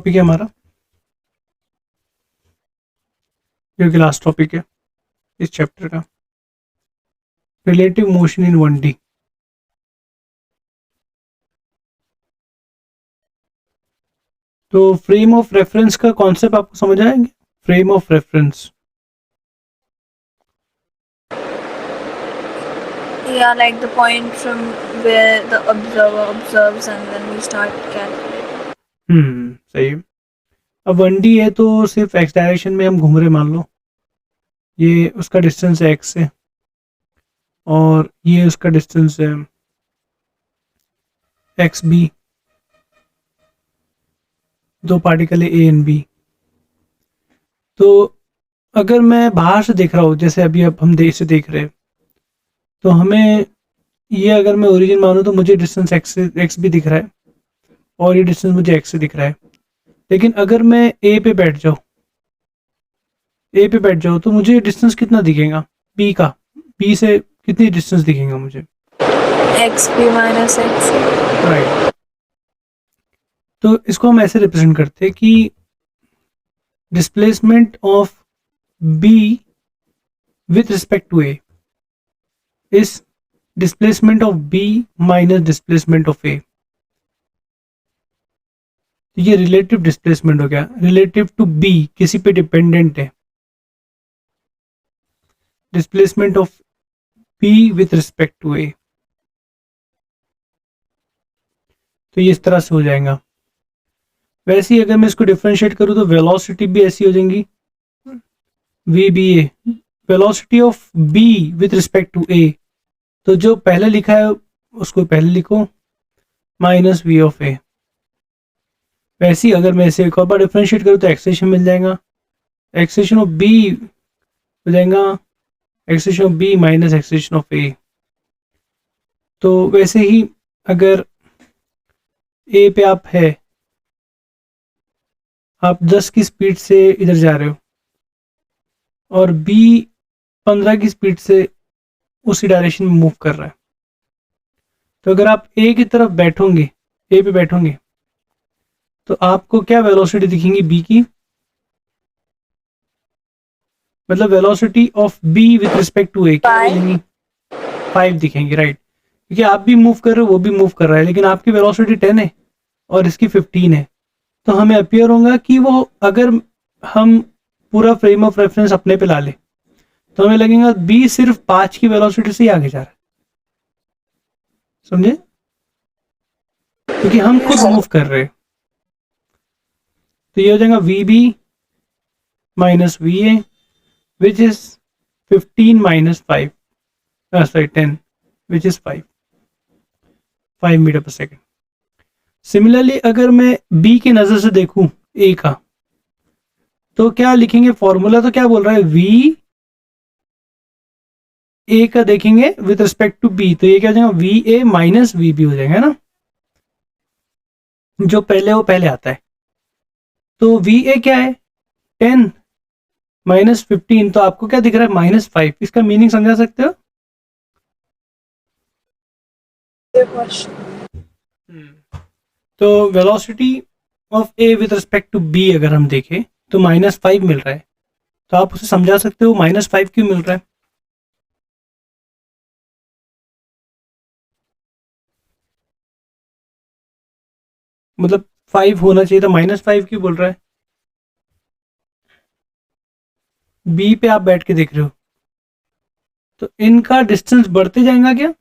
Topic है हमारा, जो कि लास्ट टॉपिक है इस चैप्टर का, रिलेटिव मोशन इन 1D। तो फ्रेम ऑफ रेफरेंस का कॉन्सेप्ट आपको समझ आएंगे? Frame of reference, Yeah, like the point from where the observer observes and then we start calculating. सही है। अब 1D है तो सिर्फ एक्स डायरेक्शन में हम घूम रहे, मान लो ये उसका डिस्टेंस है एक्स से, और ये उसका डिस्टेंस है एक्स बी। दो पार्टिकल है ए एंड बी। तो अगर मैं बाहर से देख रहा हूँ, जैसे अभी अब हम देश से देख रहे हैं, तो हमें ये अगर मैं ओरिजिन मानूँ तो मुझे डिस्टेंस एक्स भी दिख रहा है, और ये डिस्टेंस मुझे एक्स से दिख रहा है। लेकिन अगर मैं ए पे बैठ जाऊँ तो मुझे डिस्टेंस कितना दिखेगा बी का? बी से कितनी डिस्टेंस दिखेगा मुझे? XP minus X. राइट। तो इसको हम ऐसे रिप्रेजेंट करते हैं कि displacement of B with respect to A is displacement of B minus displacement of A. तो ये रिलेटिव डिस्प्लेसमेंट हो गया, रिलेटिव टू बी, किसी पे डिपेंडेंट है। Displacement of B with respect to A, तो ये इस तरह से हो जाएगा। वैसे ही अगर मैं इसको डिफरेंशिएट करूँ तो वेलोसिटी भी ऐसी हो जाएंगी, V B A, velocity of B with respect to A. तो जो पहले लिखा है उसको पहले लिखो, माइनस वी ऑफ ए। वैसे ही अगर मैं इसे एक और बार डिफरेंशिएट करूँ तो एक्सेशन मिल जाएगा, एक्सेशन ऑफ बी हो जाएगा acceleration of B minus acceleration of A. तो वैसे ही अगर ए पे आप 10 की स्पीड से इधर जा रहे हो और बी 15 की स्पीड से उसी डायरेक्शन में मूव कर रहा है, तो अगर आप ए की तरफ बैठोगे, ए पे बैठोगे, तो आपको क्या वेलोसिटी दिखेंगी बी की? मतलब velocity of B with respect to A क्या मिलेंगी? 5 दिखेंगी, राइट। क्योंकि आप भी मूव कर रहे हो, वो भी मूव कर रहा है, लेकिन आपकी वेलोसिटी 10 है और इसकी 15 है। तो हमें अपियर होगा कि वो, अगर हम पूरा फ्रेम ऑफ रेफरेंस अपने पे ला ले तो हमें लगेगा बी सिर्फ 5 की वेलोसिटी से ही आगे जा रहा है। समझे? क्योंकि हम खुद मूव कर रहे हैं। तो ये हो जाएगा V B minus V A which is 15 minus 5, sorry 10, which is 5 metre पर सेकेंड। सिमिलरली अगर मैं बी की नजर से देखूं ए का, तो क्या लिखेंगे? फॉर्मूला तो क्या बोल रहा है, वी ए का देखेंगे विद रिस्पेक्ट टू बी, तो ये क्या हो जाएगा, V A minus V B हो जाएगा, है ना? जो पहले वो पहले आता है। तो वी ए क्या है, 10 माइनस 15, तो आपको क्या दिख रहा है, -5। इसका मीनिंग समझा सकते हो? तो velocity of A with respect to B अगर हम देखें तो -5 मिल रहा है, तो आप उसे समझा सकते हो -5 क्यों मिल रहा है? मतलब 5 होना चाहिए था, -5 क्यों बोल रहा है? बी पे आप बैठ के देख रहे हो, तो इनका डिस्टेंस बढ़ते जाएगा क्या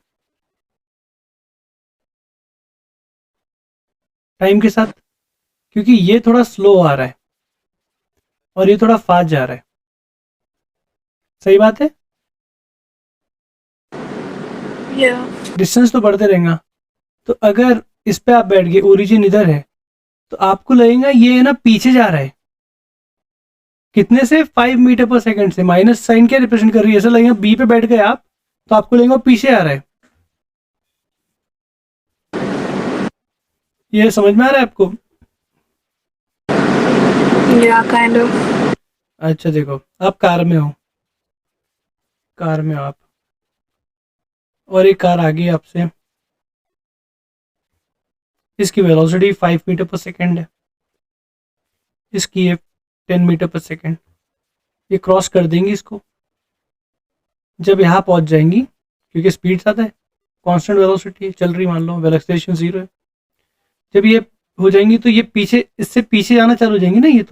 टाइम के साथ? क्योंकि ये थोड़ा स्लो आ रहा है और ये थोड़ा फास्ट जा रहा है। सही बात है, Yeah. डिस्टेंस तो बढ़ते रहेगा। तो अगर इस पे आप बैठ गए, ओरिजिन इधर है, तो आपको लगेगा ये है ना पीछे जा रहा है। कितने से? 5 मीटर पर सेकंड से। माइनस साइन क्या रिप्रेजेंट कर रही है? ऐसा लगेगा बी पे बैठ गए आप, तो आपको लगेगा पीछे आ रहा है। ये समझ में आ रहा है आपको? Yeah, kind of. अच्छा देखो, आप कार में हो, कार में हो आप, और एक कार आ गई आपसे, इसकी वेलोसिटी 5 मीटर पर सेकेंड है। इसकी है 10 मीटर पर सेकेंड, ये क्रॉस कर देंगी इसको। जब यहाँ पहुँच जाएंगी, क्योंकि स्पीड ज़्यादा है, कांस्टेंट वेलोसिटी चल रही, मान लो वेलोसिटी 0 है, जब ये हो जाएंगी तो ये पीछे, इससे पीछे जाना चालू हो जाएंगी ना ये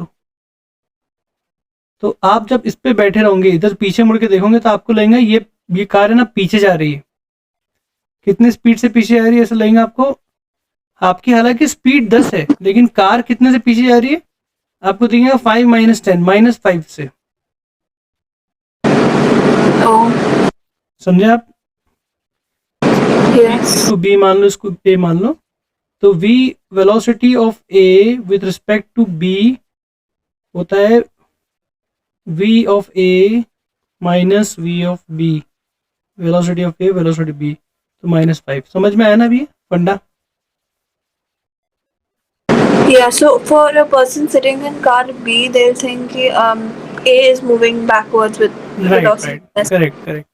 तो आप जब इस पे बैठे रहोगे, इधर पीछे मुड़ के देखोगे तो आपको लगेगा ये कार है ना पीछे जा रही है। कितने स्पीड से पीछे जा रही है ऐसा लगेगा आपको? आपकी हालांकि स्पीड 10 है, लेकिन कार कितने से पीछे जा रही है आपको दिखेगा 5 माइनस 10, -5 से। Oh, समझे आप? yes. इसको बी मान लो, इसको ए मान लो, तो v velocity of A with respect to B होता है v of A minus v of B, velocity of A velocity B, तो -5। समझ में आया ना अभी फंडा? Yeah, so for a person sitting in car B, they'll think A is moving backwards with right velocity. Right, correct correct.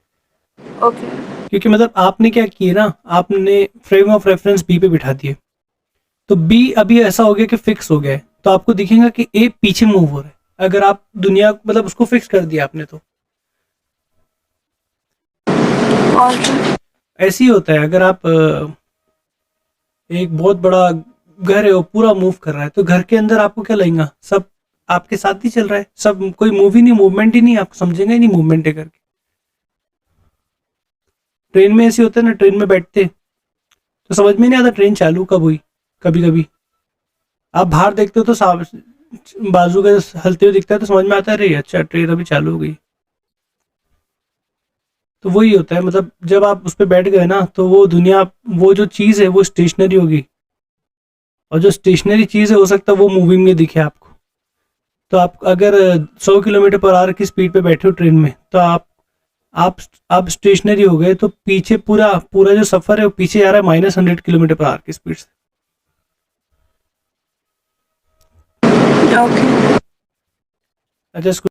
Okay. क्योंकि मतलब आपने क्या किया ना, आपने फ्रेम ऑफ रेफरेंस बी पे बिठा दिए, तो बी अभी ऐसा हो गया कि फिक्स हो गया है, तो आपको दिखेगा कि ए पीछे मूव हो रहा है। अगर आप दुनिया मतलब उसको फिक्स कर दिया आपने तो Alright. ऐसे ही होता है। अगर आप एक बहुत बड़ा घर है वो पूरा मूव कर रहा है, तो घर के अंदर आपको क्या लगेगा, सब आपके साथ ही चल रहा है, सब कोई मूव ही नहीं, मूवमेंट ही नहीं, आप समझेंगे ही नहीं मूवमेंट है करके। ट्रेन में ऐसे होता है ना, ट्रेन में बैठते तो समझ में नहीं आता ट्रेन चालू कब हुई। कभी कभी आप बाहर देखते हो तो बाजू का हलते हुए दिखता है तो समझ में आता है अरे अच्छा ट्रेन अभी चालू हो गई। तो वही होता है, मतलब जब आप उस पर बैठ गए ना तो वो दुनिया, वो जो चीज़ है वो स्टेशनरी होगी, और जो स्टेशनरी चीज़ है हो सकता है वो मूविंग में दिखे आपको। तो आप अगर 100 किलोमीटर पर आवर की स्पीड पे बैठे हो ट्रेन में, तो आप आप स्टेशनरी हो गए, तो पीछे पूरा पूरा जो सफ़र है वो पीछे जा रहा है -100 किलोमीटर पर आवर की स्पीड से। Okay. अच्छा इसको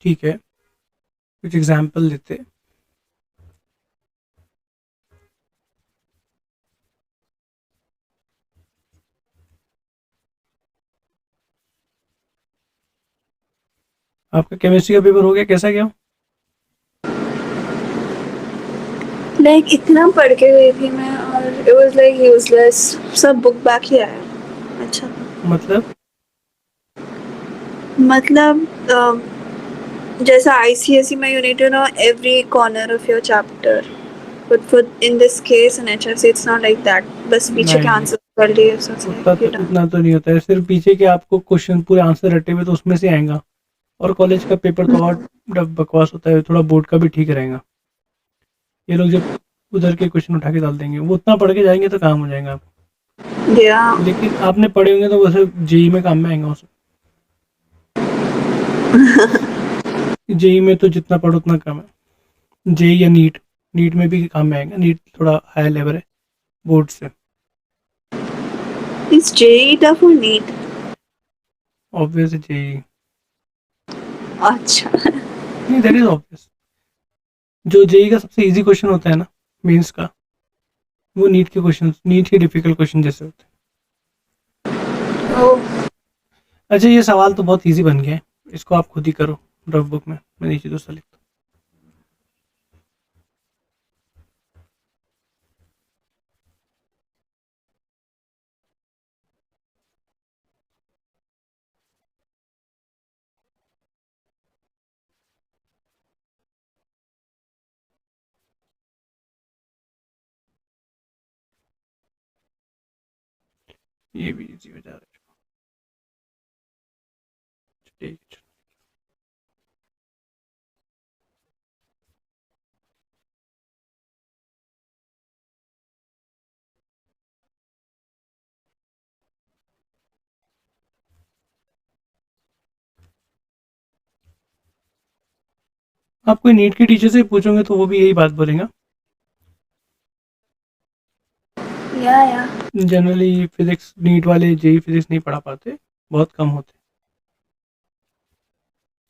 ठीक है, कुछ एग्जाम्पल देते हैं। आपका केमिस्ट्री का पेपर हो गया, कैसा गया? Like इतना पढ़ के गई थी मैं और it was like useless. सब बुक बैक ही आया. अच्छा. मतलब जैसा ICSE में you need to know every corner of your chapter. But for in this case in HFC it's not like that. बस पीछे के नहीं, आंसर कर लिए so it's उतना like तो you're done. उतना तो नहीं होता है, सिर्फ पीछे के आपको क्वेश्चन पूरे आंसर रटे हुए तो उसमें से आएगा। और कॉलेज का पेपर तो और बकवास होता है, थोड़ा बोर्ड का भी ठीक रहेगा। ये लोग जब उधर के क्वेश्चन उठा के डाल देंगे, वो उतना पढ़ के जाएंगे तो काम हो जाएगा आप। Yeah. लेकिन आपने पढ़े होंगे तो वैसे जेई में काम में आएगा उसे। जेई में तो जितना पढ़ो उतना कम है। जेई या नीट, नीट में भी काम में आएगा, नीट थोड़ा हाई लेवल है बोर्ड से। Is JEE tough or NEET? Obvious JEE, अच्छा. नहीं दैट इज ऑब्वियस। जो जेई का सबसे इजी क्वेश्चन होता है ना मेंस का, वो नीट के क्वेश्चन, नीट के डिफिकल्ट क्वेश्चन जैसे होते Oh. हैं। अच्छा ये सवाल तो बहुत इजी बन गया है, इसको आप खुद ही करो रफ बुक में, मैं नीचे दूसरा लिखता हूँ। ये भी इजी हो जा रहा है, ठीक है। आप कोई नीट के टीचर से पूछोगे तो वो भी यही बात बोलेगा। Yeah. जनरली फिजिक्स नीट वाले जेई फिजिक्स नहीं पढ़ा पाते, बहुत कम होते।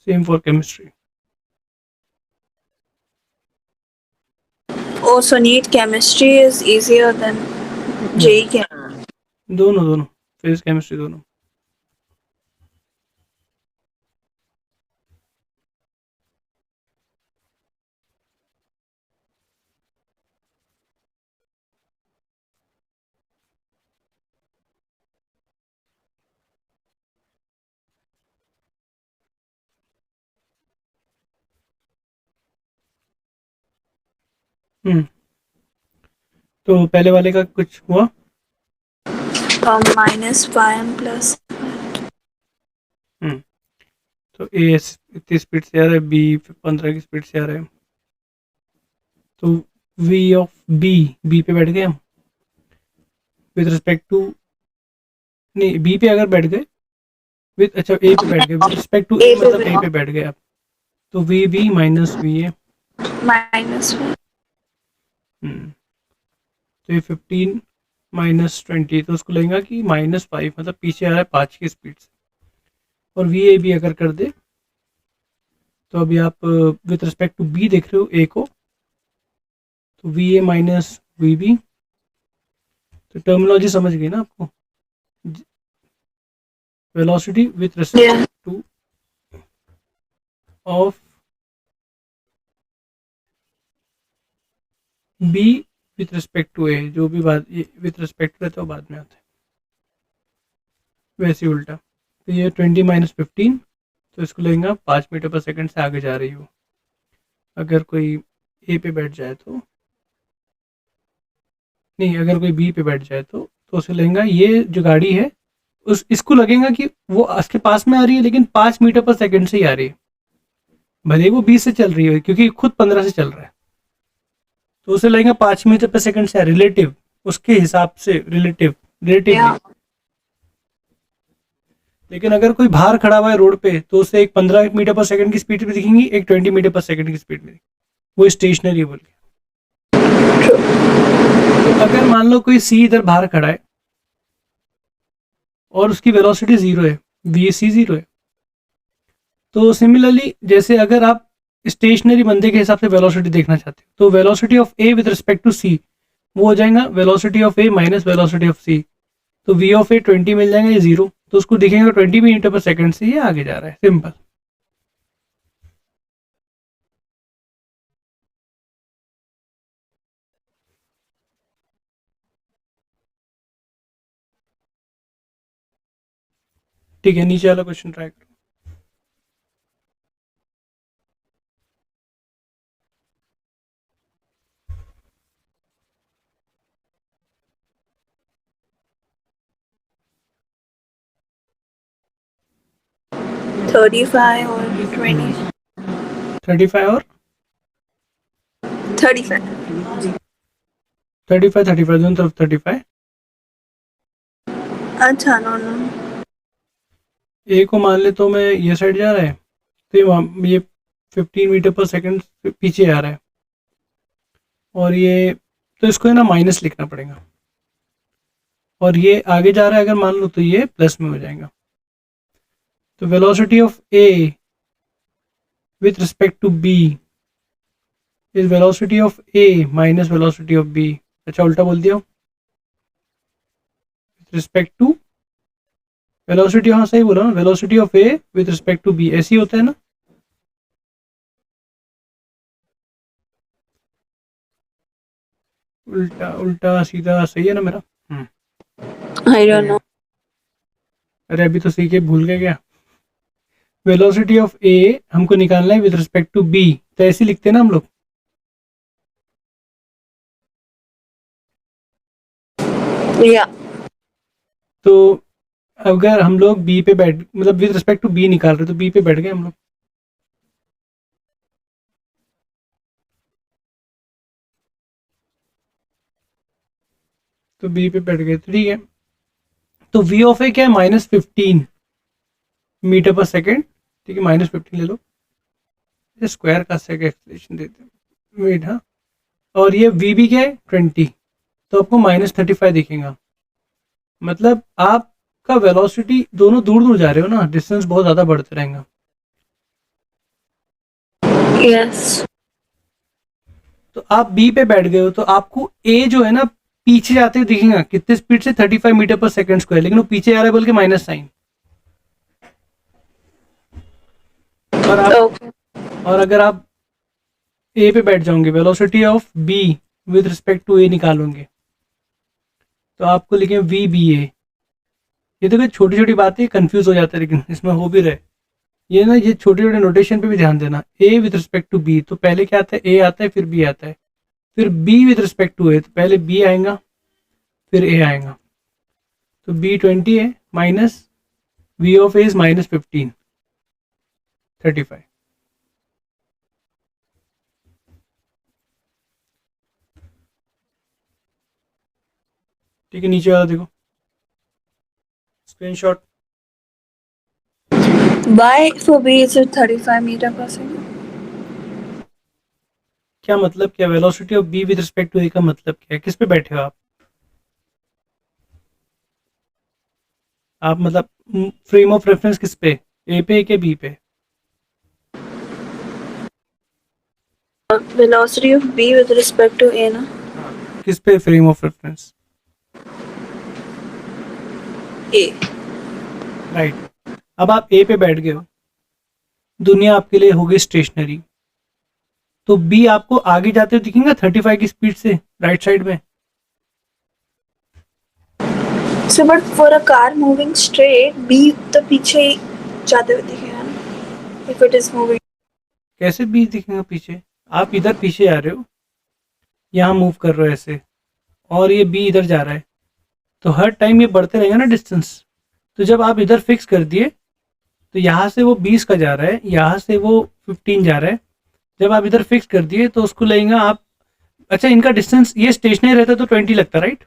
Same for chemistry. Oh, so NEET chemistry is easier than JEE Chem. दोनों दोनों फिजिक्स केमिस्ट्री दोनों. तो पहले वाले का कुछ हुआ? -5 plus. तो ए इतनी स्पीड से आ रहा है, बी 15 की स्पीड से आ रहा है. तो वी ऑफ बी पे बैठ गए हम विद रिस्पेक्ट टू, नहीं बी पे अगर बैठ गए विद, अच्छा ए पे बैठ गए विद रिस्पेक्ट टू ए, मतलब ए पे बैठ गए आप. तो V B minus V A. -1. तो ये 15 माइनस 20, तो उसको लगेगा कि -5, मतलब पीछे आ रहा है 5 की स्पीड से. और वी ए भी अगर कर दे, तो अभी आप विद रिस्पेक्ट टू बी देख रहे हो ए को, तो V A minus V B. तो टर्मिनोलॉजी समझ गई ना आपको? Velocity with respect to of B with respect to A, जो भी बात विथ रिस्पेक्ट रहता है वो बाद में आता है, वैसे ही उल्टा. तो ये 20 माइनस 15, तो इसको लेंगे 5 मीटर पर सेकंड से आगे जा रही हो. अगर कोई ए पे बैठ जाए तो, नहीं अगर कोई बी पे बैठ जाए तो उसे लेंगे ये जो गाड़ी है इसको लगेगा कि वो उसके पास में आ रही है, लेकिन 5 मीटर पर सेकंड से ही आ रही है, भले वो 20 से चल रही है क्योंकि खुद 15 से चल रहा है. तो उसे लगेगा 5 मीटर पर सेकंड से रिलेटिव, उसके हिसाब से रिलेटिव. लेकिन अगर कोई बाहर खड़ा हुआ है रोड पे, तो उसे एक 15 मीटर पर सेकंड की स्पीड में दिखेंगी, एक 20 मीटर पर सेकंड की स्पीड में. वो स्टेशनरी बोल के. तो अगर मान लो कोई सी इधर बाहर खड़ा है और उसकी वेलोसिटी 0 है, वी सी 0 है, तो सिमिलरली जैसे अगर आप स्टेशनरी बंदे के हिसाब से वेलोसिटी देखना चाहते हो, तो velocity of A with respect to C वो हो जाएगा velocity of A minus velocity of C. तो वी ऑफ ए 20 मिल जाएगा, ये 0, तो उसको दिखेगा 20 मीटर पर सेकंड से ये आगे जा रहा है. सिंपल. ठीक है, नीचे वाला क्वेश्चन ट्राई करो. -35 or 20. 35 और 35. 35 दोनों तरफ 35. अच्छा, no. ए को मान ले तो मैं ये साइड जा रहा है, तो ये 15 मीटर पर सेकंड पीछे आ रहा है, और ये तो इसको है ना माइनस लिखना पड़ेगा, और ये आगे जा रहा है अगर मान लो तो ये प्लस में हो जाएगा. तो velocity of A with respect to B is velocity of A minus velocity of B. अच्छा उल्टा बोल दिया. विथ रिस्पेक्ट टू वेलोसिटी, हाँ सही बोला ना, velocity of A with respect to B ऐसे ही होता है ना. उल्टा उल्टा सीधा सही है ना मेरा? I don't know. अरे अभी तो सीखे भूल गए क्या? वेलोसिटी ऑफ ए हमको निकालना है विद रिस्पेक्ट टू बी, तो ऐसे लिखते हैं ना हम लोग. Yeah. तो अगर हम लोग बी पे बैठ, मतलब विद रिस्पेक्ट टू बी निकाल रहे, तो बी पे बैठ गए हम लोग. तो बी पे बैठ गए, तो ठीक है. तो वी ऑफ ए क्या है? -15 मीटर पर सेकेंड. ठीक है, -15 ले लो, स्क्वायर का सेक एक्सप्रेशन देते हैं, वेट. हाँ, और ये वी भी क्या है? 20, तो आपको -35 दिखेगा. मतलब आपका वेलोसिटी दोनों दूर दूर जा रहे हो ना, डिस्टेंस बहुत ज़्यादा बढ़ते रहेगा. Yes. तो आप बी पे बैठ गए हो तो आपको ए जो है ना पीछे जाते हुए दिखेगा कितने स्पीड से 35 मीटर पर सेकंड स्क्वायर, लेकिन वो पीछे जा रहा है बोल के माइनस साइन। और आप Okay. और अगर आप ए पे बैठ जाओगे, velocity of B with respect to A निकालोगे तो आपको लिखे वी बी ए। ये तो छोटी छोटी बातें कंफ्यूज हो जाता है लेकिन इसमें हो भी रहे। ये ना ये छोटे छोटे नोटेशन पे भी ध्यान देना। A with respect to B तो पहले क्या आता है, ए आता है फिर बी आता है, फिर B with respect to A तो पहले बी आएगा फिर ए आएगा। तो बी 20 है minus V of A is minus 15 35। ठीक है, नीचे वाला देखो screenshot. Why for B is it 35 meter per second? क्या मतलब, क्या velocity of B with respect to A का मतलब क्या है? किस पे बैठे हो आप? मतलब फ्रेम ऑफ रेफरेंस किस पे, ए पे के बी पे? Velocity of B with respect to A, na? किस पे frame of reference? A. Right. अब आप ए पे बैठ गए हो, दुनिया आपके लिए हो गई स्टेशनरी, तो बी आपको आगे जाते हुए दिखेगा 35 की स्पीड से राइट साइड में। So, but for a car moving straight, B तो पीछे जाते हुए दिखेगा ना? If it is moving. कैसे बी दिखेगा पीछे? आप इधर पीछे आ रहे हो, यहाँ मूव कर रहे हो ऐसे, और ये बी इधर जा रहा है, तो हर टाइम ये बढ़ते रहेगा ना डिस्टेंस। तो जब आप इधर फिक्स कर दिए तो यहाँ से वो 20 का जा रहा है, यहाँ से वो 15 जा रहा है। जब आप इधर फिक्स कर दिए तो उसको लगेगा आप, अच्छा इनका डिस्टेंस, ये स्टेशनरी रहता तो 20 लगता, राइट?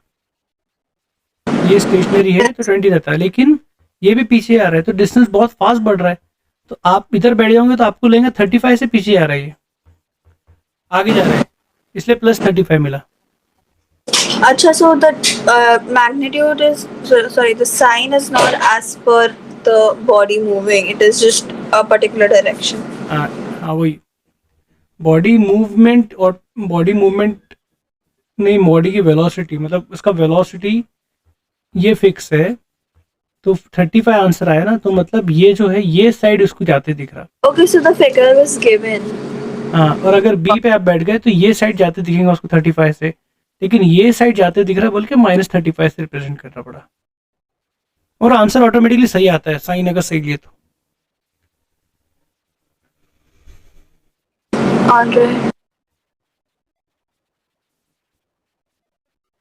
ये स्टेशनरी है तो 20 रहता है, लेकिन ये भी पीछे आ रहा है तो डिस्टेंस बहुत फास्ट बढ़ रहा है। तो आप इधर बैठ जाओगे तो आपको लगेगा 35 से पीछे आ रहा है, ये आगे जा रहा है, इसलिए प्लस 35 मिला। Acha, so the magnitude is sorry, the sign is not as per the body moving. It is just a particular direction. हाँ हाँ वही, बॉडी मूवमेंट और बॉडी मूवमेंट नहीं, बॉडी की वेलोसिटी, मतलब उसका वेलोसिटी ये फिक्स है। तो 35 आंसर आया ना, तो मतलब ये जो है ये साइड उसको जाते दिख रहा। Okay, so the figure was given. हाँ, और अगर बी पे आप बैठ गए तो ये साइड जाते दिखेगा उसको 35 से, लेकिन ये साइड जाते दिख रहा बोल के माइनस 35 से रिप्रेजेंट करना पड़ा, और आंसर ऑटोमेटिकली सही आता है, साइन अगर सही लिए तो। Andre.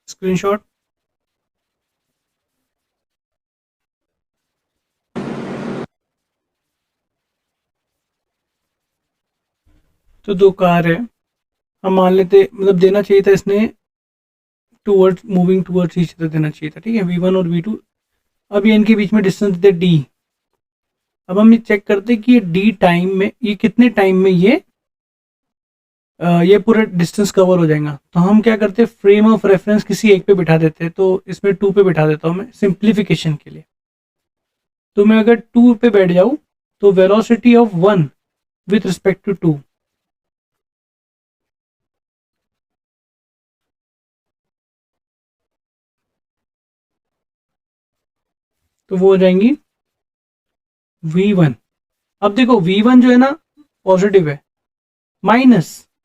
स्क्रीनशॉट। तो दो कार है, हम मान लेते, मतलब देना चाहिए था इसने towards, moving towards each other देना चाहिए था, ठीक है, v1 और v2। अब ये इनके बीच में डिस्टेंस देते d। अब हम ये चेक करते कि ये d टाइम में, ये कितने टाइम में ये पूरा डिस्टेंस कवर हो जाएगा। तो हम क्या करते, फ्रेम ऑफ रेफरेंस किसी एक पे बिठा देते, तो इसमें 2 पे बिठा देता हूँ मैं सिंप्लीफिकेशन के लिए। तो मैं अगर 2 पे बैठ जाऊँ तो velocity of 1 with respect to 2, तो वो हो जाएंगी v1। अब देखो v1 जो है ना पॉजिटिव है,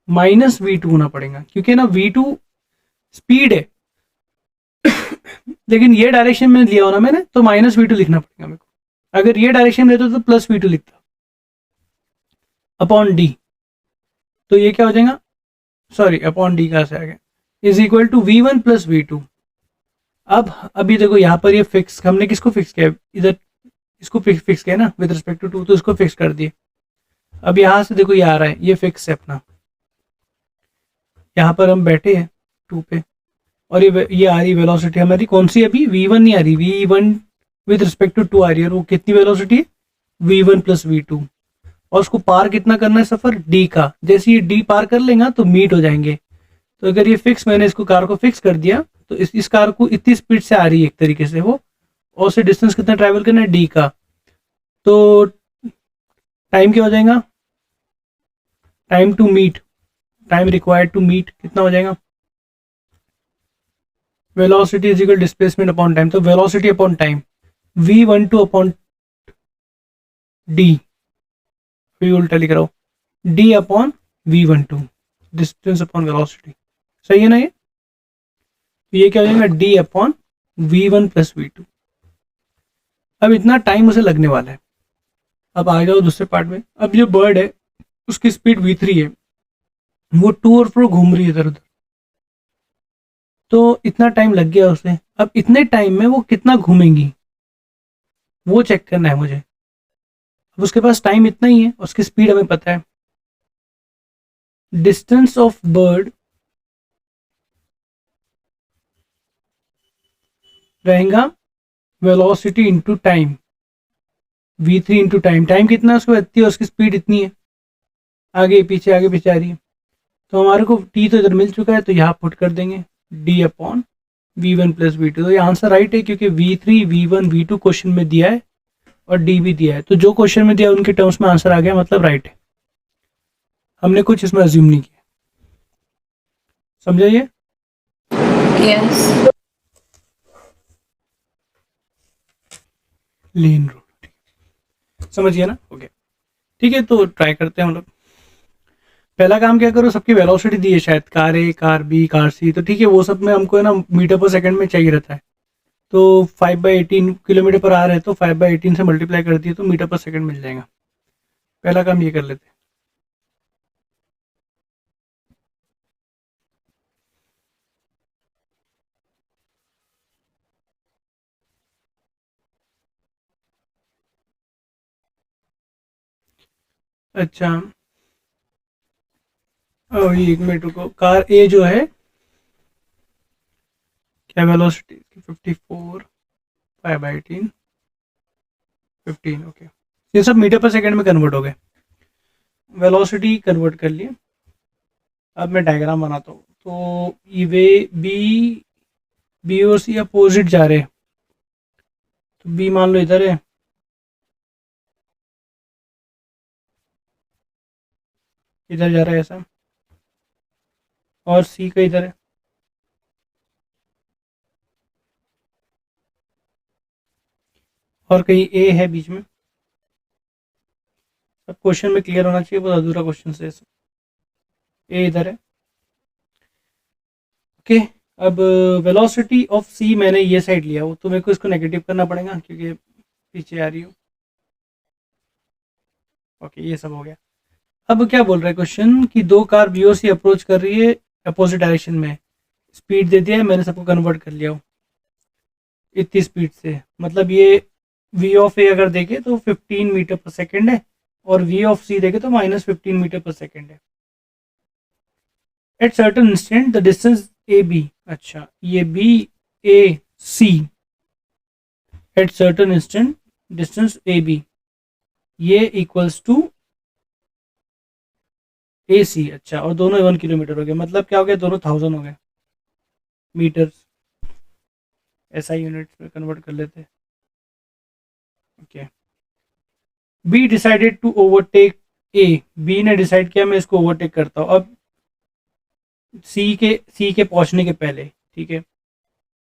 माइनस v2 होना पड़ेगा, क्योंकि ना v2 स्पीड है लेकिन ये डायरेक्शन में लिया हो ना मैंने, तो माइनस v2 लिखना पड़ेगा मेरे को। अगर ये डायरेक्शन लेते तो प्लस v2 लिखता अपॉन d। तो ये क्या हो जाएगा, सॉरी अपॉन d कहाँ से आ गया, is equal to v1 plus v2। अब अभी देखो यहाँ पर ये फिक्स, हमने किसको फिक्स किया, इधर इसको फिक्स किया ना विद रिस्पेक्ट टू 2, तो इसको फिक्स कर दिए। अब यहाँ से देखो ये आ रहा है, ये फिक्स है अपना, यहाँ पर हम बैठे हैं 2 पे, और ये आ रही वेलोसिटी हमारी कौन सी, अभी v1 नहीं आ रही, v1 विद रिस्पेक्ट टू 2 आ रही है, और वो कितनी वेलोसिटी है, v1 प्लस v2। और उसको पार कितना करना है सफर, d का। जैसे ये d पार कर लेगा तो मीट हो जाएंगे। तो अगर ये फिक्स, मैंने इसको कार को फिक्स कर दिया, तो इस कार को इतनी स्पीड से आ रही है एक तरीके से वो, और उससे डिस्टेंस कितना ट्रैवल करना है, d का। तो टाइम क्या हो जाएगा, time to meet, time required to meet कितना हो जाएगा, velocity is equal displacement upon time, तो velocity upon time v12 upon D, फिर उल्टा लिख रहा हूँ, D upon v12 distance upon velocity, सही है ना ये, तो ये क्या हो जाएगा D upon v1 plus v2। अब इतना टाइम उसे लगने वाला है। अब आ जाओ दूसरे पार्ट में। अब जो बर्ड है उसकी स्पीड v3 है, वो टू और फ्रो घूम रही है इधर उधर, तो इतना टाइम लग गया उसे। अब इतने टाइम में वो कितना घूमेंगी वो चेक करना है मुझे। अब उसके पास टाइम इतना ही है, उसकी स्पीड हमें पता है, डिस्टेंस ऑफ बर्ड रहेगा velocity into time, v3 into time, time कितना है उसको इतनी है, उसकी स्पीड इतनी है, आगे पीछे आ रही है, तो हमारे को t तो इधर मिल चुका है, तो यहाँ पुट कर देंगे d upon v1 plus v2। तो ये आंसर राइट है क्योंकि v3 v1 v2 क्वेश्चन में दिया है और d भी दिया है, तो जो क्वेश्चन में दिया है उनके टर्म्स में आंसर आ गया, मतलब राइट है, हमने कुछ इसमें अज्यूम नहीं किया। समझा ये? Yes. लेन रूल समझिए ना? ओके ठीक है, तो ट्राई करते हैं हम लोग। पहला काम क्या करो, सबकी वेलोसिटी दी है शायद, कार ए, कार बी, कार सी, तो ठीक है वो सब में हमको है ना मीटर पर सेकंड में चाहिए रहता है, तो 5/18 किलोमीटर पर आ रहे हैं, तो 5/18 से मल्टीप्लाई कर दिए तो मीटर पर सेकंड मिल जाएगा। पहला काम ये कर लेते हैं। अच्छा ये 1 मिनट रुको, कार ए जो है क्या वेलोसिटी 54, 5/18, 15, ओके, ये सब मीटर पर सेकंड में कन्वर्ट हो गए, वेलोसिटी कन्वर्ट कर लिए। अब मैं डायग्राम बनाता हूँ, तो ये वे बी और सी अपोजिट जा रहे हैं, तो बी मान लो इधर है, इधर जा रहा है ऐसा, और सी का इधर है, और कहीं ए है बीच में। सब क्वेश्चन में क्लियर होना चाहिए, बहुत अधूरा क्वेश्चन से ए इधर है, ओके। अब वेलोसिटी ऑफ सी मैंने ये साइड लिया हो, तो मेरे को इसको नेगेटिव करना पड़ेगा क्योंकि पीछे आ रही हो, ओके ये सब हो गया। अब क्या बोल रहा है क्वेश्चन कि दो कार बी और सी अप्रोच कर रही है अपोजिट डायरेक्शन में, स्पीड दे दिया है, मैंने सबको कन्वर्ट कर लिया हो इतनी स्पीड से, मतलब ये वी ऑफ ए अगर देखे तो 15 मीटर पर सेकेंड है, और वी ऑफ सी देखे तो -15 मीटर पर सेकेंड है। At certain instant the distance A B, अच्छा ये B A C, at certain instant distance A B ये इक्वल्स टू ए सी, अच्छा, और दोनों 1 किलोमीटर हो गए, मतलब क्या हो गया, दोनों 1000 हो गए मीटर्स, ऐसा यूनिट्स में कन्वर्ट कर लेते हैं, okay. B decided to overtake A, B ने डिसाइड किया मैं इसको ओवरटेक करता हूँ, अब सी के पहुंचने के पहले, ठीक है,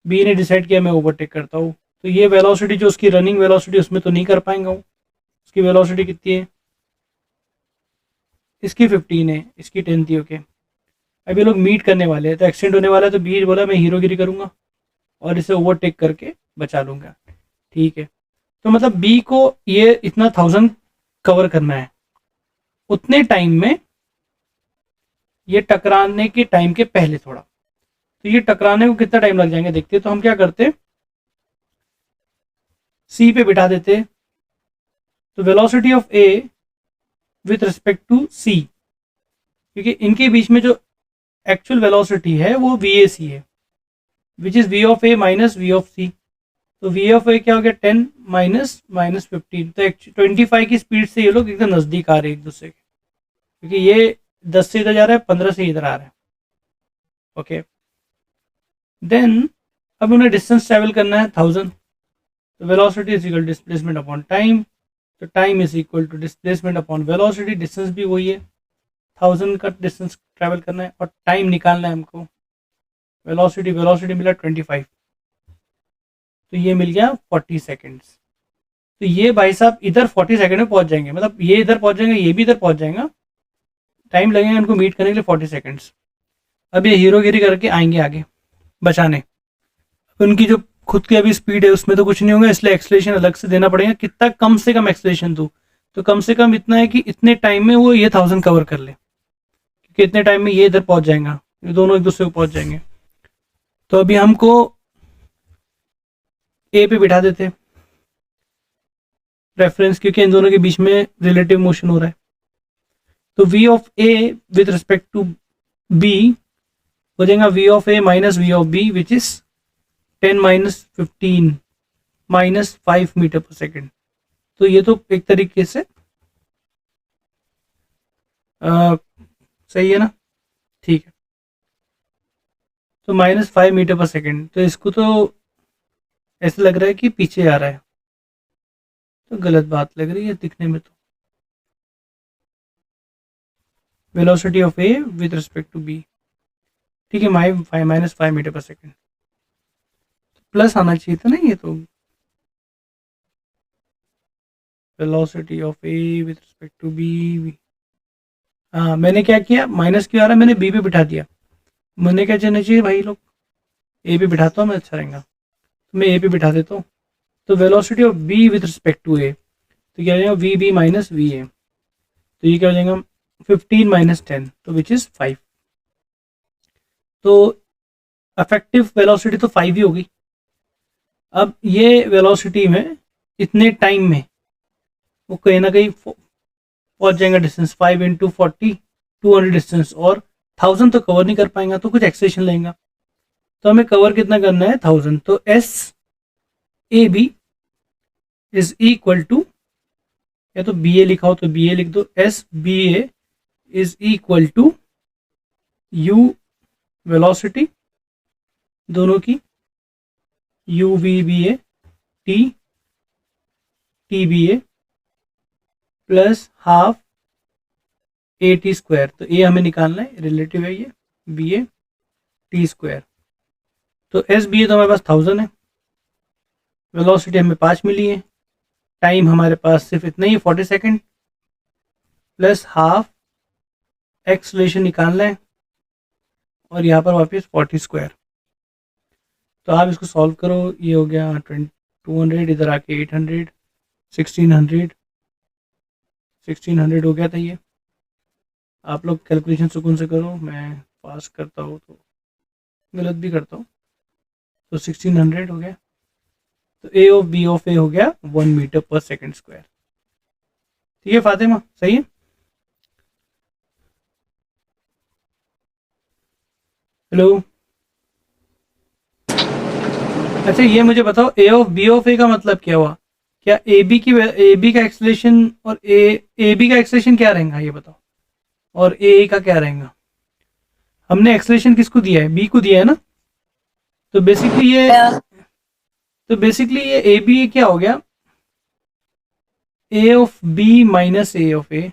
बी ने डिसाइड किया मैं ओवरटेक करता हूँ, तो ये वेलोसिटी जो उसकी रनिंग वेलोसिटी उसमें तो नहीं कर पाएंगा हूँ, उसकी वेलोसिटी कितनी है, इसकी 15 है, इसकी 10 थी, ओके। अब ये लोग मीट करने वाले हैं, तो एक्सीडेंट होने वाला है, तो बी बोला मैं हीरोगिरी करूंगा और इसे ओवरटेक करके बचा लूंगा, ठीक है। तो मतलब बी को ये इतना 1000 कवर करना है, उतने टाइम में ये टकराने के टाइम के पहले थोड़ा, तो ये टकराने को कितना टाइम लग जाएंगे देखते, तो हम क्या करते, सी पे बिठा देते, तो velocity of A with respect to C, क्योंकि इनके बीच में जो एक्चुअल वेलोसिटी है वो वी ए सी है, which is V of A minus V of C, तो वी ऑफ ए क्या हो गया 10 माइनस -15, तो 25 की स्पीड से ये लोग एकदम नज़दीक आ रहे हैं एक दूसरे के, क्योंकि ये 10 से इधर जा रहा है, 15 से इधर आ रहा है, ओके। देन अब उन्हें डिस्टेंस ट्रैवल करना है 1000, तो velocity is equal displacement upon time, तो time is equal to displacement upon velocity, distance भी वही है 1000 का डिस्टेंस ट्रैवल करना है और टाइम निकालना है हमको। वेलोसिटी मिला 25, तो ये मिल गया 40 सेकेंड्स। तो ये भाई साहब इधर 40 सेकंड में पहुंच जाएंगे, मतलब ये इधर पहुंच जाएंगे, ये भी इधर पहुंच जाएगा। टाइम लगेगा इनको मीट करने के लिए 40 सेकंड्स। अब ये हीरोगिरी करके आएंगे आगे बचाने। उनकी जो खुद की अभी स्पीड है उसमें तो कुछ नहीं होगा, इसलिए एक्सलेशन अलग से देना पड़ेगा। कितना कम से कम एक्सलेशन दूँ, तो कम से कम इतना है कि इतने टाइम में वो ये 1000 कवर कर ले, क्योंकि इतने टाइम में ये इधर पहुंच जाएगा, ये दोनों एक दूसरे को पहुंच जाएंगे। तो अभी हमको ए पे बिठा देते रेफरेंस, क्योंकि इन दोनों के बीच में रिलेटिव मोशन हो रहा है। तो v of a with respect to b हो जाएगा v of a minus v of b which is 10 minus 15 minus 5 metre पर सेकेंड। तो ये तो एक तरीके से सही है ना, ठीक है। तो माइनस 5 मीटर पर सेकेंड, तो इसको तो ऐसे लग रहा है कि पीछे आ रहा है, तो गलत बात लग रही है दिखने में। तो velocity of A with respect to B, ठीक है, माइनस 5 मीटर पर सेकेंड, प्लस आना चाहिए था ना ये तो। Velocity of A with respect to B, हाँ मैंने क्या किया, माइनस क्यों आ रहा है, मैंने बी पे बिठा दिया। मुझे क्या चाहिए चाहिए भाई लोग, ए पे बिठाता हूँ मैं, अच्छा रहेगा। तो मैं ए पे बिठा देता हूँ। तो velocity of B with respect to A, तो क्या हो जाएगा V B minus V A, तो ये क्या हो जाएगा 15 माइनस 10, तो विच इज़ 5। तो अफेक्टिव वेलोसिटी तो 5 ही होगी। अब ये वेलोसिटी में इतने टाइम में वो कहीं ना कहीं पहुंच जाएगा डिस्टेंस 5 इंटू 40 200 डिस्टेंस, और 1000 तो कवर नहीं कर पाएंगा, तो कुछ एक्सेशन लेगा। तो हमें कवर कितना करना है 1000, तो S A B is equal to, या तो बी ए लिखा हो तो बी ए लिख दो, S B A is equal to U velocity दोनों की, U V B A T T B A plus half A T square. तो ए हमें निकालना है, रिलेटिव है ये, बी ए टी स्क्वायर। तो एस बी ए तो हमारे पास 1000 है, वेलोसिटी हमें 5 मिली है, टाइम हमारे पास सिर्फ इतना ही 40 सेकेंड, प्लस हाफ एक्सलेशन निकालना है, और यहाँ पर वापस 40 स्क्वायर। तो आप इसको सॉल्व करो, ये हो गया 200, इधर आके 800, 1600 हो गया था ये। आप लोग कैलकुलेशन सुकून से करो, मैं पास करता हूँ तो गलत भी करता हूँ। तो 1600 हो गया, तो ए ऑफ बी ऑफ ए हो गया 1 मीटर पर सेकेंड स्क्वायर। ठीक है फातिमा, सही है। हेलो, अच्छा ये मुझे बताओ, ए ऑफ बी ऑफ ए का मतलब क्या हुआ? क्या ए बी का एक्सलेशन और ए बी का एक्सलेशन क्या रहेगा ये बताओ, और ए का क्या रहेगा? हमने एक्सलेशन किसको दिया है? बी को दिया है ना। तो बेसिकली ये ए बी क्या हो गया, A of B minus A of A.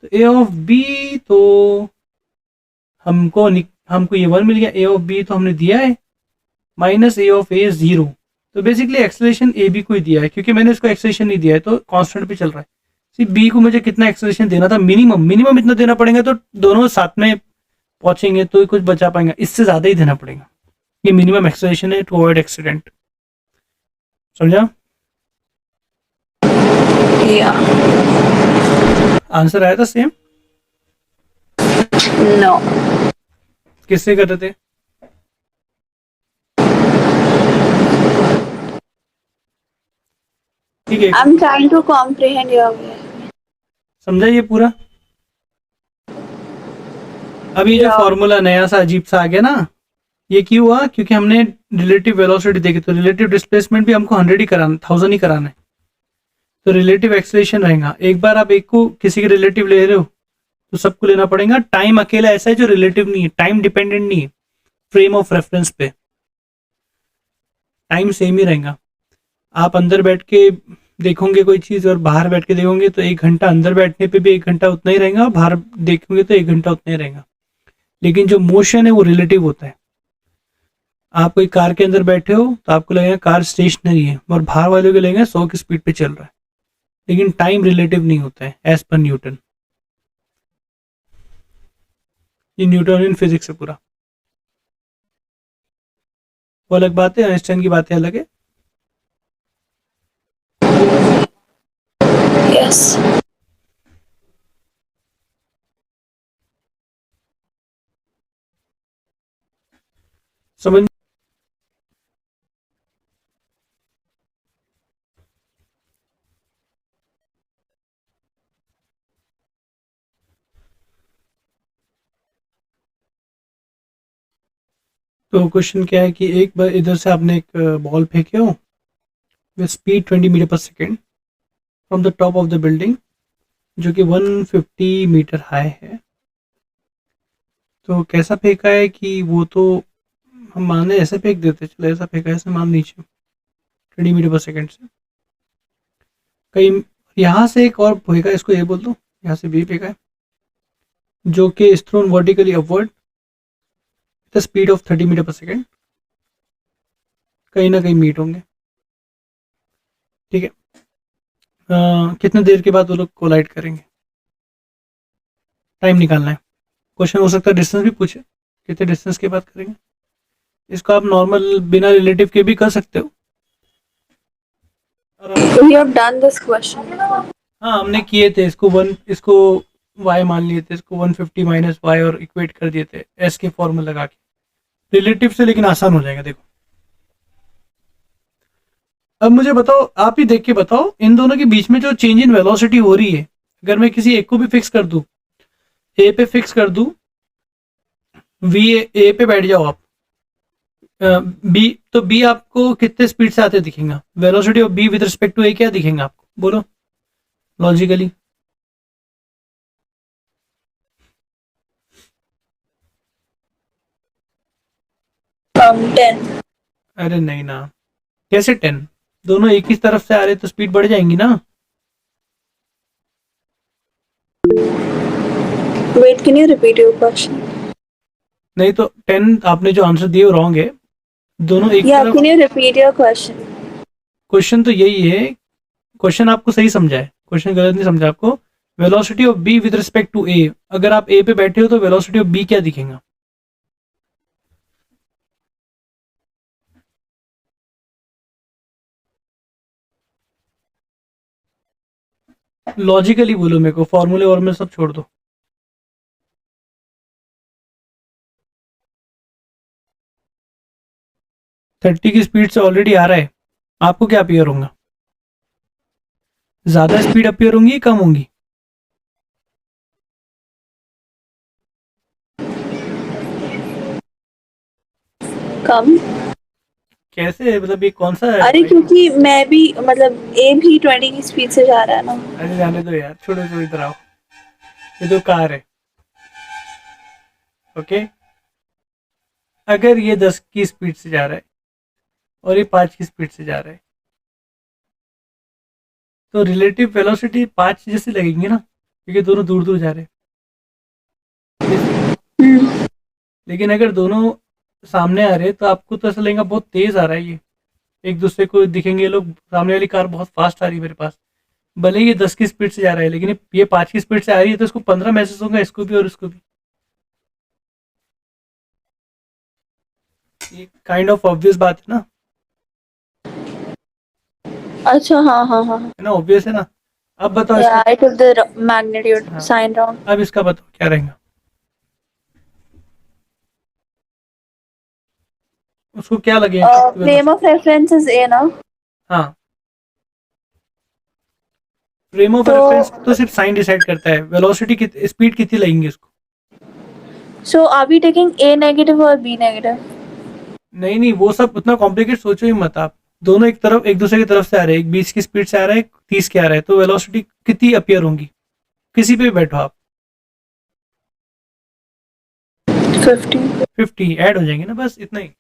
तो ए ऑफ बी तो हमको ये 1 मिल गया, ए ऑफ बी तो हमने दिया है, माइनस ए ऑफ ए 0। तो बेसिकली एक्सलेशन ए बी को ही दिया है, क्योंकि मैंने इसको एक्सलेशन नहीं दिया है तो कांस्टेंट पे चल रहा है। सिर्फ बी को मुझे कितना एक्सलेशन देना था, मिनिमम इतना देना पड़ेगा, तो दोनों साथ में पहुंचेंगे तो कुछ बचा पाएंगे, इससे ज़्यादा ही देना पड़ेगा। ये मिनिमम एक्सलेशन है टू अवॉइड एक्सीडेंट, समझा? आंसर आया था सेम? नो, किससे कर रहे थे? ठीक है, I'm trying to comprehend your way. समझा ये पूरा? अभी जो फॉर्मूला नया सा अजीब सा आ गया ना, ये क्यों हुआ? क्योंकि हमने रिलेटिव वेलोसिटी देखी, तो रिलेटिव डिस्प्लेसमेंट भी हमको 100 ही कराना, 1000 ही कराना है। तो रिलेटिव एक्सेलरेशन रहेगा। एक बार आप एक को किसी के रिलेटिव ले रहे हो तो सबको लेना पड़ेगा। टाइम अकेला ऐसा है जो रिलेटिव नहीं है, टाइम डिपेंडेंट नहीं है, फ्रेम ऑफ रेफरेंस पे टाइम सेम ही रहेगा। आप अंदर बैठ के देखोगे कोई चीज़ और बाहर बैठ के देखोगे तो 1 घंटा, अंदर बैठने पे भी 1 घंटा उतना ही रहेगा, और बाहर देखोगे तो 1 घंटा उतना ही रहेगा। लेकिन जो मोशन है वो रिलेटिव होता है। आप कोई कार के अंदर बैठे हो तो आपको लगेगा कार स्टेशनरी है, और बाहर वाले को लगेगा 100 की स्पीड पे चल रहा है। लेकिन टाइम रिलेटिव नहीं होता है एज पर न्यूटन। ये न्यूटोनियन फिजिक्स है पूरा। वो अलग बात है, आइंस्टाइन की बातें अलग है। Yes. समझ। तो क्वेश्चन क्या है कि एक बार इधर से आपने एक बॉल फेंके हो विद स्पीड 20 मीटर पर second from the top of the building, जो कि 150 मीटर हाई है। तो कैसा फेंका है कि वो तो हम मान ऐसे फेंक देते, चलो ऐसा फेंका है, ऐसे मान नीचे 20 मीटर पर सेकेंड से कहीं। यहाँ से एक और फेंका, इसको ये बोल दो, यहाँ से भी फेंका है जो कि is thrown vertically upward the speed of 30 metre पर सेकेंड। कहीं ना कहीं मीट होंगे, ठीक है। कितने देर के बाद वो लोग कोलाइड करेंगे, टाइम निकालना है। क्वेश्चन हो सकता है डिस्टेंस भी पूछे, कितने डिस्टेंस के बाद करेंगे। इसको आप नॉर्मल बिना रिलेटिव के भी कर सकते हो। We have done this question. हाँ हमने किए थे, इसको y मान लिए थे, इसको 150 माइनस y और इक्वेट कर दिए थे s के फॉर्मूला लगा के रिलेटिव से, लेकिन आसान हो जाएगा। देखो अब मुझे बताओ, आप ही देख के बताओ, इन दोनों के बीच में जो चेंज इन वेलोसिटी हो रही है, अगर मैं किसी एक को भी फिक्स कर दूं, ए पे फिक्स कर दूं, वी ए पे बैठ जाओ आप, बी, तो बी आपको कितने स्पीड से आते दिखेगा, velocity of B with respect to A क्या दिखेगा आपको, बोलो लॉजिकली। 10. अरे नहीं ना, कैसे 10? दोनों एक ही तरफ से आ रहे तो स्पीड बढ़ जाएंगी ना। Wait, can you repeat your question? नहीं तो 10 आपने जो आंसर दिए वो रॉन्ग है, दोनों एक Yeah, तरफ। can you repeat your question? Question तो यही है, क्वेश्चन आपको सही समझा है, क्वेश्चन गलत नहीं समझा आपको। Velocity of B with respect to A, अगर आप ए पे बैठे हो तो वेलोसिटी ऑफ बी क्या दिखेगा। लॉजिकली बोलो मेरे को, फॉर्मूले और में सब छोड़ दो। थर्टी की स्पीड से ऑलरेडी आ रहा है, आपको क्या अपियर होगा, ज्यादा स्पीड अपियर होंगी या कम होंगी। कम. कैसे, मतलब ये कौन सा है अरे भाई? क्योंकि मैं भी मतलब ए भी 20 की स्पीड से जा रहा है ना. अरे जाने दो यार, छोड़ो छोड़ो, इधर आओ, ये तो कार है, ओके। अगर ये 10 की स्पीड से जा रहा है और ये 5 की स्पीड से जा रहा है, तो रिलेटिव वेलोसिटी 5 जैसी लगेंगे ना, क्योंकि दोनों दूर दूर जा रहे हैं। लेकिन अगर दोनों सामने आ रहे हैं तो आपको तो ऐसा लगेगा बहुत तेज आ रहा है, ये एक दूसरे को दिखेंगे ये लोग, सामने वाली कार बहुत फास्ट आ रही है मेरे पास, भले ही ये 10 की स्पीड से जा रहा है, लेकिन ये 5 की स्पीड से आ रही है, तो इसको 15 महसूस होगा, इसको भी और इसको भी। ये काइंड ऑफ ऑब्वियस बात है ना, अच्छा हाँ हाँ हाँ. है ना, ऑब्वियस है ना। अब बताओ Yeah, इसका, I took the magnitude हाँ, sign wrong. अब इसका बताओ क्या रहेगा। उसको क्या लगेगा Frame of reference is A ना. हाँ, फ्रेम ऑफ तो रेफरेंस तो सिर्फ साइन डिसाइड करता है, वेलोसिटी की स्पीड कितनी लगेंगे उसको। so are we taking A negative or B negative? नहीं नहीं, वो सब उतना कॉम्प्लिकेट सोचो ही मत आप। दोनों एक तरफ, एक दूसरे की तरफ से आ रहे हैं, एक 20 की स्पीड से आ रहा है, एक 30 के आ रहा है, तो वेलोसिटी कितनी अपियर होंगी, किसी पे भी बैठो आप, 50 ऐड हो जाएंगे ना, बस इतना ही।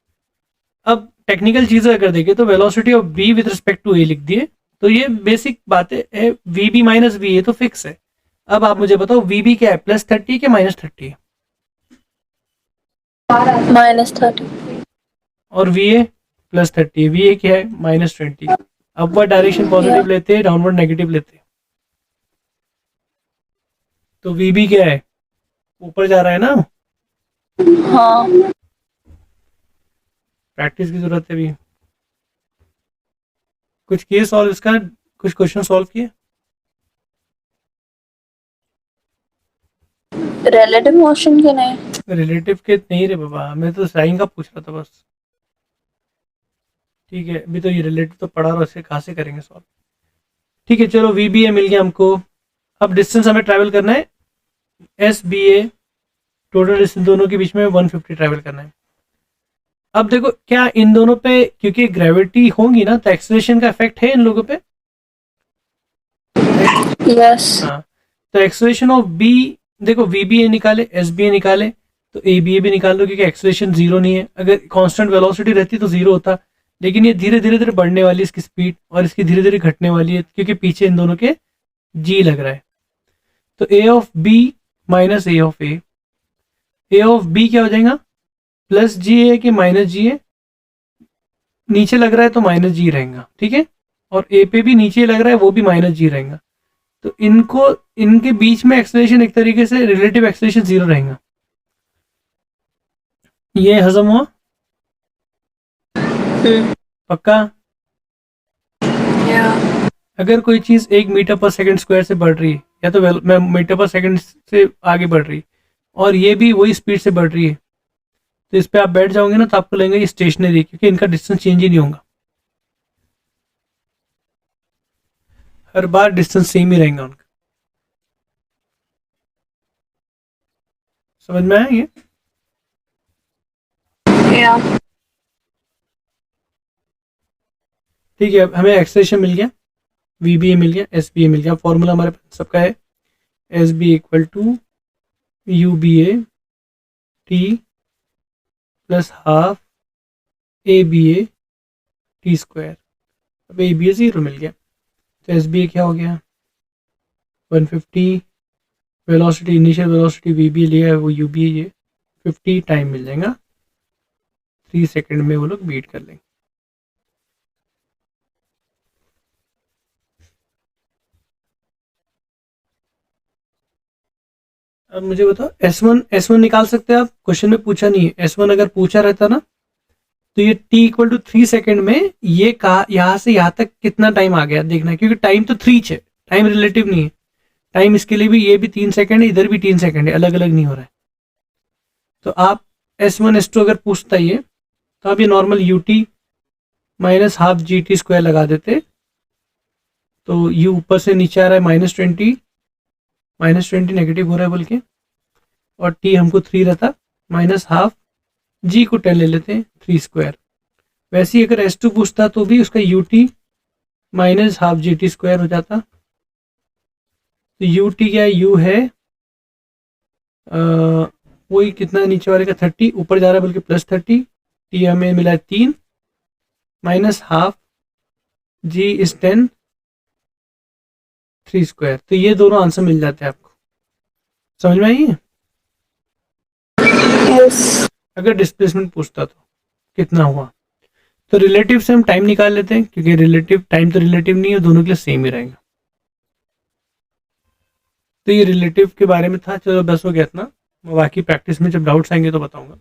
अब टेक्निकल चीजें अगर देखें तो velocity of B with respect to A लिख दिए, तो ये बेसिक बात है, V B minus V A तो फिक्स है। अब आप मुझे बताओ वी बी क्या है, +30 के -30 है, -30. और वी ए +30 है, वी ए क्या है -20। अपवर्ड डायरेक्शन पॉजिटिव लेते हैं, डाउनवर्ड नेगेटिव लेते हैं, तो वी बी क्या है, ऊपर जा रहा है ना। हाँ. प्रैक्टिस की जरूरत है भी। कुछ किए सॉल्व इसका, कुछ क्वेश्चन सॉल्व किए। रिलेटिव मोशन के नहीं. रिलेटिव के नहीं रे बाबा, मैं तो साइन का पूछ रहा था बस। ठीक है, अभी तो ये रिलेटिव तो पढ़ा रहा, इससे कहाँ से करेंगे सॉल्व। ठीक है चलो, वी बी ए मिल गया हमको। अब डिस्टेंस हमें ट्रैवल करना है, एस बी ए, टोटल डिस्टेंस दोनों के बीच में 150 ट्रैवल करना है। अब देखो क्या इन दोनों पे, क्योंकि ग्रेविटी होगी ना, तो एक्सेलरेशन का इफेक्ट है इन लोगों पे। यस. हाँ, तो एक्सेलरेशन ऑफ बी, देखो वी बी ए निकाले, एस बी ए निकाले, तो ए बी ए भी निकाल लो, क्योंकि एक्सेलरेशन जीरो नहीं है। अगर कांस्टेंट वेलोसिटी रहती तो जीरो होता, लेकिन ये धीरे धीरे धीरे बढ़ने वाली है इसकी स्पीड, और इसकी धीरे धीरे घटने वाली है, क्योंकि पीछे इन दोनों के जी लग रहा है। तो A of B minus A of A of B क्या हो जाएगा, प्लस जी ए कि माइनस जी ए, नीचे लग रहा है तो माइनस जी रहेगा, ठीक है, और ए पे भी नीचे लग रहा है वो भी माइनस जी रहेगा। तो इनको, इनके बीच में एक्सेलरेशन एक तरीके से रिलेटिव एक्सेलरेशन जीरो रहेगा। ये हजम हुआ पक्का। अगर कोई चीज 1 मीटर पर सेकंड स्क्वायर से बढ़ रही है, या तो मैं मीटर पर सेकंड से आगे बढ़ रही है, और ये भी वही स्पीड से बढ़ रही है, तो इस पे आप बैठ जाओगे ना, तो आपको लगेगा ये स्टेशनरी, क्योंकि इनका डिस्टेंस चेंज ही नहीं होगा, हर बार डिस्टेंस सेम ही रहेगा उनका। समझ में आया ये। ठीक है, अब हमें एक्सेलरेशन मिल गया, वी बी ए मिल गया, एस बी ए मिल गया। फॉर्मूला हमारे पास सबका है, S B equal to U B A T plus half A B A T square. अब ए बी ए जीरो मिल गया, तो एस बी ए क्या हो गया 150, velocity initial velocity V B लिया है वो यू बी, ये 50 टाइम मिल जाएगा, 3 सेकंड में वो लोग बीट कर लेंगे। अब मुझे बताओ एस वन निकाल सकते हैं आप, क्वेश्चन में पूछा नहीं है। एस वन अगर पूछा रहता ना, तो ये t इक्वल टू 3 सेकेंड में ये कहा यहाँ से यहाँ तक कितना टाइम आ गया देखना है, क्योंकि टाइम तो 3 है, टाइम रिलेटिव नहीं है। टाइम इसके लिए भी, ये भी 3 सेकेंड है, इधर भी 3 सेकेंड है, अलग अलग नहीं हो रहा है। तो आप S1 S2 अगर पूछता ही है, तो आप ये normal U T minus half G T square लगा देते, तो यू ऊपर से नीचे आ रहा है -20 नेगेटिव हो रहा है बल्कि, और टी हमको 3 रहता, माइनस हाफ जी को 10 ले लेते हैं, 3 स्क्वायर। वैसे ही अगर S2 पूछता तो भी उसका U T minus half G T square हो जाता। तो यू टी क्या है, यू है वही कितना नीचे वाले का 30, ऊपर जा रहा है बल्कि +30, टी हमें मिला है 3 minus half G is 10, 3 square. तो ये दोनों आंसर मिल जाते हैं आपको। समझ में आई है। अगर डिस्प्लेसमेंट पूछता तो कितना हुआ, तो रिलेटिव से हम टाइम निकाल लेते हैं, क्योंकि रिलेटिव टाइम तो रिलेटिव नहीं है, दोनों के लिए सेम ही रहेगा। तो ये रिलेटिव के बारे में था। चलो बस हो गया इतना, बाकी प्रैक्टिस में जब डाउट्स आएंगे तो बताऊंगा।